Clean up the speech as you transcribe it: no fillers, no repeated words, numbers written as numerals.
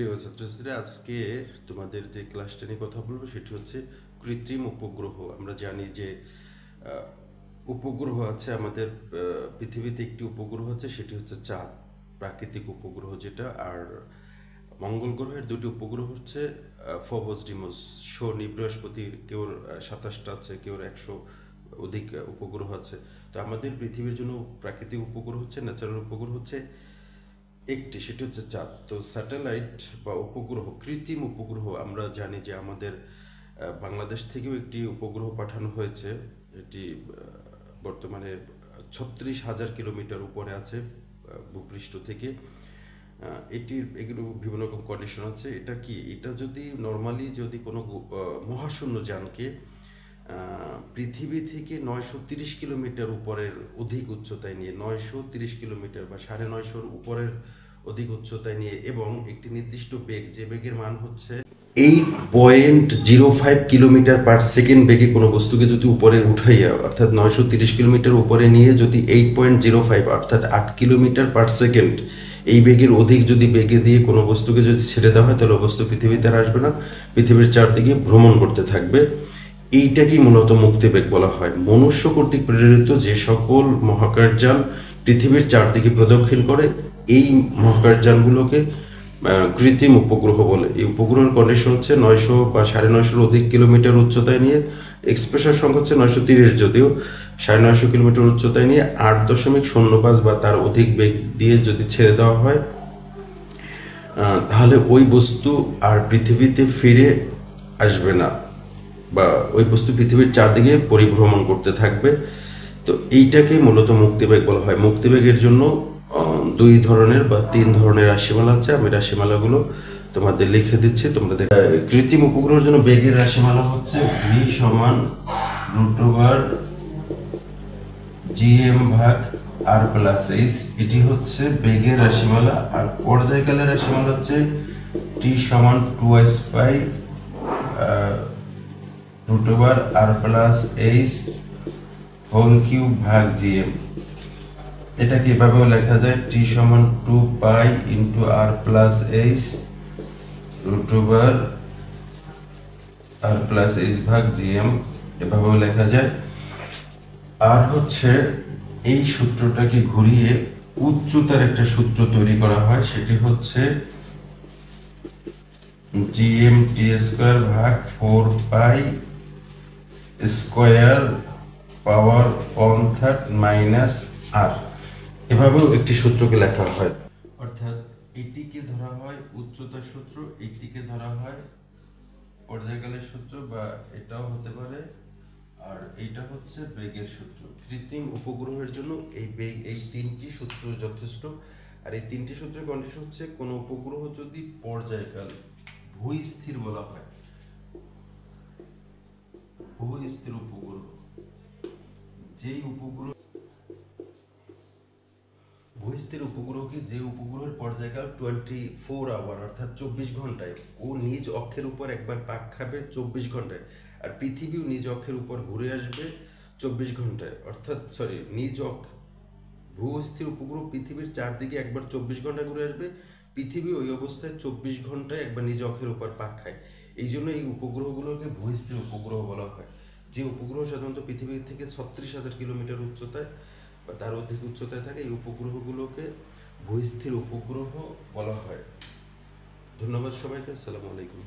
প্রিয় ছাত্রছাত্রীরা, আজকে তোমাদের যে ক্লাসটা নিয়ে কথা বলবো সেটি হচ্ছে কৃত্রিম উপগ্রহ। আমরা জানি যে উপগ্রহ আছে আমাদের পৃথিবীতে। একটি উপগ্রহ হচ্ছে, সেটি হচ্ছে চাঁদ, প্রাকৃতিক উপগ্রহ যেটা। আর মঙ্গল গ্রহের দুটি উপগ্রহ হচ্ছে ফোবস, ডিমোস, শনি, বৃহস্পতির কেউ 27টা আছে, কেউ 100 অধিক উপগ্রহ আছে। তো আমাদের পৃথিবীর জন্য প্রাকৃতিক উপগ্রহ হচ্ছে, ন্যাচারাল উপগ্রহ হচ্ছে একটি, সেটি হচ্ছে চাঁদ। তো স্যাটেলাইট বা উপগ্রহ, কৃত্রিম উপগ্রহ, আমরা জানি যে আমাদের বাংলাদেশ থেকেও একটি উপগ্রহ পাঠানো হয়েছে। এটি বর্তমানে 36,000 কিলোমিটার উপরে আছে ভূপৃষ্ঠ থেকে। এগুলো বিভিন্ন রকম কন্ডিশন আছে। এটা কি, এটা যদি নর্মালি যদি কোনো মহাশূন্য যানকে পৃথিবী থেকে 930 কিলোমিটার উপরের অধিক উচ্চতায় নিয়ে, 930 কিলোমিটার বা 950 উপরের অধিক উচ্চতায় নিয়ে, এবং একটি নির্দিষ্ট বেগ, যে বেগের মান হচ্ছে 8.05 কিলোমিটার পার সেকেন্ড বেগে কোনো বস্তুকে যদি উপরে উঠাইয়া, অর্থাৎ 930 কিলোমিটার উপরে নিয়ে যদি 8.05 অর্থাৎ 8 কিলোমিটার পার সেকেন্ড এই বেগের অধিক যদি বেগে দিয়ে কোনো বস্তুকে যদি ছেড়ে দেওয়া হয়, তাহলে বস্তু পৃথিবীতে আর আসবে না, পৃথিবীর চারদিকে ভ্রমণ করতে থাকবে। এইটাকেই মূলত মুক্তিবেগ বলা হয়। মনুষ্য কর্তৃক প্রেরিত যে সকল মহাকাশযান পৃথিবীর চারদিকে প্রদক্ষিণ করে, এই মহাকাশযানগুলোকে কৃত্রিম উপগ্রহ বলে। এই উপগ্রহের কন্ডিশন হচ্ছে 900 বা 950 অধিক কিলোমিটার উচ্চতায় নিয়ে, এক্সপ্রেশন সংখ্যা হচ্ছে 930, যদিও 950 কিলোমিটার উচ্চতায় নিয়ে 8.05 বা তার অধিক বেগ দিয়ে যদি ছেড়ে দেওয়া হয়, তাহলে ওই বস্তু আর পৃথিবীতে ফিরে আসবে না, বা ওই বস্তু পৃথিবীর চারদিকে পরিভ্রমণ করতে থাকবে। তো এইটাকে মূলত মুক্তিবেগ বলা হয়। মুক্তিবেগের জন্য 2 ধরনের বা 3 ধরনের রাশিমালা আছে। আমি রাশিমালাগুলো তোমাদের লিখে দিচ্ছি, তোমরা দেখো। কৃত্রিম উপগ্রহের জন্য বেগের রাশিমালা হচ্ছে v সমান √gm ভাগ r প্লাস h। এটি হচ্ছে বেগের রাশিমালা। আর পর্যায়কালের রাশিমালা হচ্ছে t সমান 2s পাই √r plus h whole cube ভাগ gm। এটা কিভাবেও লেখা যায়, t সমান 2 পাই into r plus h √r plus h ভাগ gm, এভাবেও লেখা যায়। আর হচ্ছে এই সূত্রটাকে ঘুরিয়ে উচ্চতার একটা সূত্র তৈরি করা হয়, সেটি হচ্ছে gm t স্কয়ার ভাগ 4 পাই স্কয়ার পাওয়ার 1/3 মাইনাস r। এভাবেও একটি সূত্রকে লেখা হয়। অর্থাৎ এটিকে ধরা হয় উচ্চতার সূত্র, এটিকে ধরা হয় পর্যায়কালের সূত্র, বা এটাও হতে পারে। আর এইটা হচ্ছে বেগের সূত্র। কৃত্রিম উপগ্রহের জন্য এই 3টি সূত্র যথেষ্ট। আর এই 3টি সূত্রের কন্ডিশন হচ্ছে, কোনো উপগ্রহ যদি পর্যায়কাল ভূস্থির বলা হয়, ভূস্থির উপগ্রহ, যেই উপগ্রহ ভূস্থির উপগ্রহকে, যে উপগ্রহের পর্যায়কাল 24 আওয়ার অর্থাৎ 24 ঘন্টায়, ও নিজ অক্ষের উপর একবার পাক খাবে 24 ঘন্টায়, আর পৃথিবীও নিজ অক্ষের উপর ঘুরে আসবে 24 ঘন্টায়, অর্থাৎ ভূস্থির উপগ্রহ পৃথিবীর চারদিকে একবার 24 ঘন্টায় ঘুরে আসবে, পৃথিবী ওই অবস্থায় 24 ঘন্টায় একবার নিজ অক্ষের উপর পাক খায়। এই জন্য এই উপগ্রহগুলোকে ভূস্থির উপগ্রহ বলা হয়। যে উপগ্রহ সাধারণত পৃথিবী থেকে 36,000 কিলোমিটার উচ্চতায় বা তার অধিক উচ্চতায় থাকে, এই উপগ্রহগুলোকে ভূস্থির উপগ্রহ বলা হয়। ধন্যবাদ সবাইকে। আসসালামু আলাইকুম।